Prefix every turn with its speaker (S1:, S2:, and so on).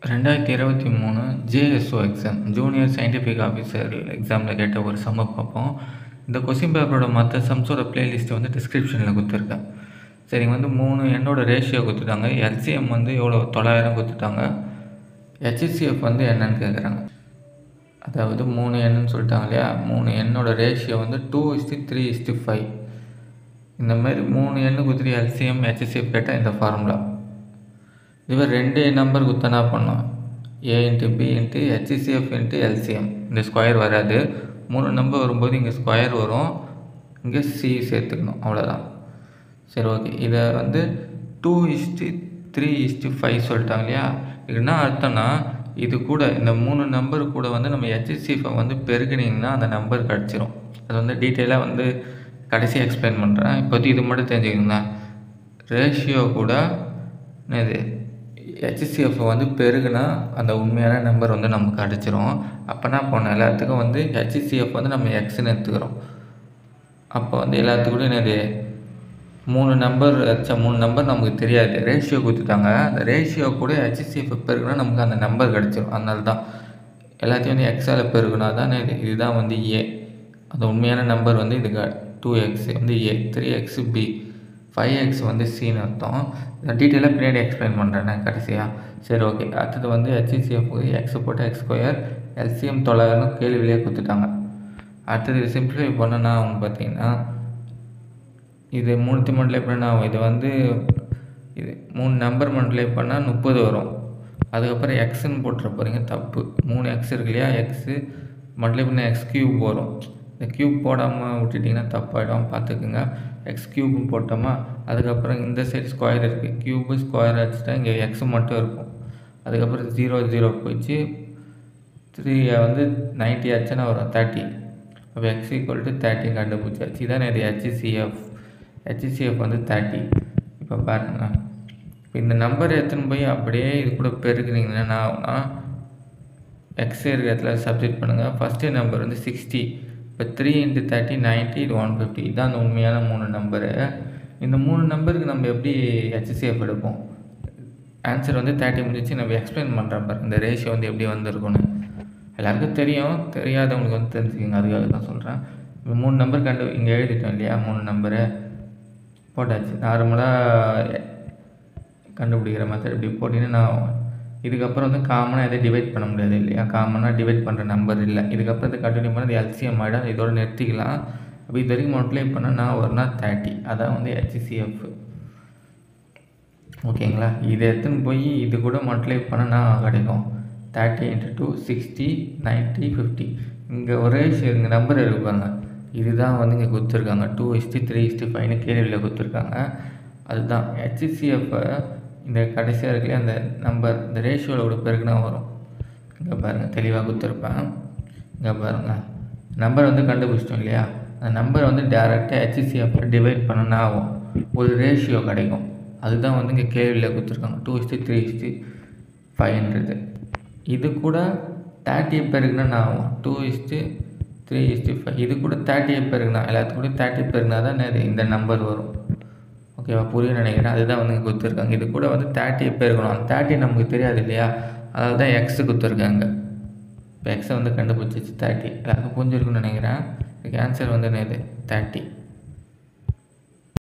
S1: 2023 JSO exam junior scientific officer எக்ஸாமில் கேட்ட ஒரு சம்மை பார்ப்போம். இந்த கொஸ்டின் பேப்பரோட மற்ற சம்ஸோட பிளேலிஸ்ட்டை வந்து டிஸ்கிரிப்ஷனில் கொடுத்துருக்கேன். சரிங்க, வந்து 3 எண்ணோட ரேஷியோ கொடுத்துட்டாங்க. எல்சிஎம் வந்து எவ்வளோ 900 கொடுத்துட்டாங்க. ஹெச்சிசிஎஃப் வந்து என்னன்னு கேட்குறாங்க. அதாவது 3 எண்ணுன்னு சொல்லிட்டாங்க இல்லையா, 3 எண்ணோட ரேஷியோ வந்து 2:3:5. இந்த மாதிரி 3 எண்ணு கொடுத்துட்டு எல்சிஎம் ஹெச்சிசிஎஃப் கேட்டால் இந்த ஃபார்முலா. இதுவே 2 நம்பர் கொடுத்தா என்ன பண்ணோம், A into B into HCF into LCM. இந்த ஸ்கொயர் வராது. 3 நம்பர் வரும்போது இங்கே ஸ்கொயர் வரும், இங்கே சி சேர்த்துக்கணும், அவ்வளோதான். சரி, ஓகே. இதை வந்து 2:3:5 சொல்லிட்டாங்க இல்லையா. இது என்ன அர்த்தம்னா, இது கூட இந்த 3 நம்பர் கூட வந்து நம்ம ஹெச்சிசிஎஃப்பை வந்து பெருக்கினீங்கன்னா அந்த நம்பர் கிடச்சிரும். அது வந்து டீட்டெயிலாக வந்து கடைசியாக எக்ஸ்பிளைன் பண்ணுறேன். இப்போது இது மட்டும் தெரிஞ்சுக்கோங்க. ரேஷியோ கூட இது ஹெச்சிசிஎஃப்பை வந்து பெருகுனா அந்த உண்மையான நம்பர் வந்து நமக்கு கிடச்சிரும். அப்போ என்ன பண்ணோம், எல்லாத்துக்கும் வந்து ஹெச்சிசிஎஃப் வந்து நம்ம எக்ஸ்ன்னு எடுத்துக்கிறோம். அப்போ வந்து எல்லாத்துக்கூட என்னது 3 நம்பர் நமக்கு தெரியாது, ரேஷியோ கொடுத்துட்டாங்க. அந்த ரேஷியோ கூட ஹெச்சிசிஎஃப் பெருகுனா நமக்கு அந்த நம்பர் கிடச்சிரும். அதனால தான் எல்லாத்தையும் வந்து எக்ஸால் பெருகுனா தான் இதுதான் வந்து ஏ. அந்த உண்மையான நம்பர் வந்து இது 2x வந்து ஏ, 3x பி, 5x வந்து சின்னு அர்த்தம். நான் டீட்டெயிலாக பின்னாடி எக்ஸ்பிளைன் பண்ணுறேன் கடைசியாக. சரி, ஓகே. அடுத்தது வந்து ஹெச்சிசிஎஃப் எக்ஸ் போட்டு x², எல்சிஎம் 900 கேள்வியிலே கொடுத்துட்டாங்க. அடுத்தது இது சிம்பிளிஃபை பண்ணனா அவங்க பார்த்தீங்கன்னா, இது 3 மல்டிப்ளை பண்ணால் இது வந்து இது 3 நம்பர் மல்டிப்ளை பண்ணால் 30 வரும். அதுக்கப்புறம் எக்ஸ்ன்னு போட்டுற போகிறீங்க, தப்பு. 3x இருக்கு இல்லையா, எக்ஸு மல்டிப்ளை பண்ண x³ வரும். இந்த க்யூப் போடாமல் விட்டுட்டிங்கன்னா தப்பாகிடும், பார்த்துக்குங்க. x³ போட்டோமா, அதுக்கப்புறம் இந்த சைடு ஸ்கொயர் இருக்குது, க்யூபு ஸ்கொயர் அடிச்சுட்டா இங்கே எக்ஸ் மட்டும் இருக்கும். அதுக்கப்புறம் 0 போயிடுச்சு. 3 வந்து 90 ஆச்சுன்னா வரும் 30. அப்போ x = 30 கண்டுபிடிச்சாச்சு. இதான் இது ஹெச்சிசிஎஃப் வந்து 30. இப்போ பாருங்க, இப்போ இந்த நம்பர் எடுத்துன்னு போய் அப்படியே இது கூட பெருக்குனீங்கன்னா என்ன ஆகும்னா, எக்ஸ் இருக்கிற இடத்துல சப்ஜெக்ட் பண்ணுங்கள். ஃபஸ்ட்டு நம்பர் வந்து 60. இப்போ 3 × 30 90, இது 150. இதுதான் அந்த உண்மையான 3 நம்பரு. இந்த 3 நம்பருக்கு நம்ம எப்படி ஹெச்சிசிஎஃப் எடுப்போம்? ஆன்சர் வந்து 30 முடிஞ்சிச்சு. நம்ம எக்ஸ்பிளைன் பண்ணுறேன் பாருங்க, இந்த ரேஷியோ வந்து எப்படி வந்திருக்குன்னு. எல்லாருக்கும் தெரியும், தெரியாதவங்களுக்கு வந்து தெரிஞ்சுக்கோங்க, அதுக்காக தான் சொல்கிறேன். இப்போ 3 நம்பர் இங்கே எழுதிட்டோம் இல்லையா, 3 நம்பரு போட்டாச்சு. நார்மலாக கண்டுபிடிக்கிற மெத்தட் இப்படி போட்டிங்கன்னா நான் இதுக்கப்புறம் வந்து காமனாக எதை டிவைட் பண்ண முடியாது இல்லையா, காமனாக டிவைட் பண்ணுற நம்பர் இல்லை. இதுக்கப்புறம் இது கண்டினியூ பண்ணது எல்சிஎம் ஆகிடும், இதோடு நிறுத்திக்கலாம். அப்போ இது வரைக்கும் மல்டிப்ளை பண்ணால் நான் வரும்னா 30. அதான் வந்து ஹெச்சிசிஎஃப். ஓகேங்களா. இதை எடுத்துன்னு போய் இது கூட மல்டிப்ளை பண்ணால் நான் கிடைக்கும் 30 × 2 60 90 50. இங்கே ஒரே இங்கே நம்பர் இருப்பாங்க. இதுதான் வந்து இங்கே கொடுத்துருக்காங்க 2:3:5 கேள்வியில் கொடுத்துருக்காங்க. அதுதான் ஹெச்சிசிஎஃப்பை இந்த கடைசியாக இருக்குல்லையே அந்த நம்பர், இந்த ரேஷியோவில் கூட பெருக்குனா வரும். இங்கே பாருங்கள், தெளிவாக கொடுத்துருப்பேன். இங்கே பாருங்கள், நம்பர் வந்து கண்டுபிடிச்சிட்டோம் இல்லையா, அந்த நம்பர் வந்து டேரெக்டாக ஹெச்சிசிஎஃப்பை டிவைட் பண்ணனா ஆகும், ஒரு ரேஷியோ கிடைக்கும். அதுதான் வந்து இங்கே கேள்வியில் கொடுத்துருக்காங்க 2:3:5. இது கூட 30 பெருக்குனா என்ன ஆகும், 2:3:5. இது கூட 30 பெருக்குனா, எல்லாத்துக்கூட 30 பெருக்குனா தான் இந்த நம்பர் வரும். ஓகேவா, புரிய நினைக்கிறேன். அதுதான் வந்து இங்கே கொடுத்துருக்காங்க. இது கூட வந்து 30 பெருக்கணும். அந்த 30 நமக்கு தெரியாது இல்லையா, அதாவது தான் எக்ஸு கொடுத்துருக்காங்க. இப்போ எக்ஸை வந்து கண்டுபிடிச்சிச்சு 30. எல்லாருக்கும் புரிஞ்சிருக்குன்னு நினைக்கிறேன். இதுக்கு ஆன்சர் வந்து என்னது 30.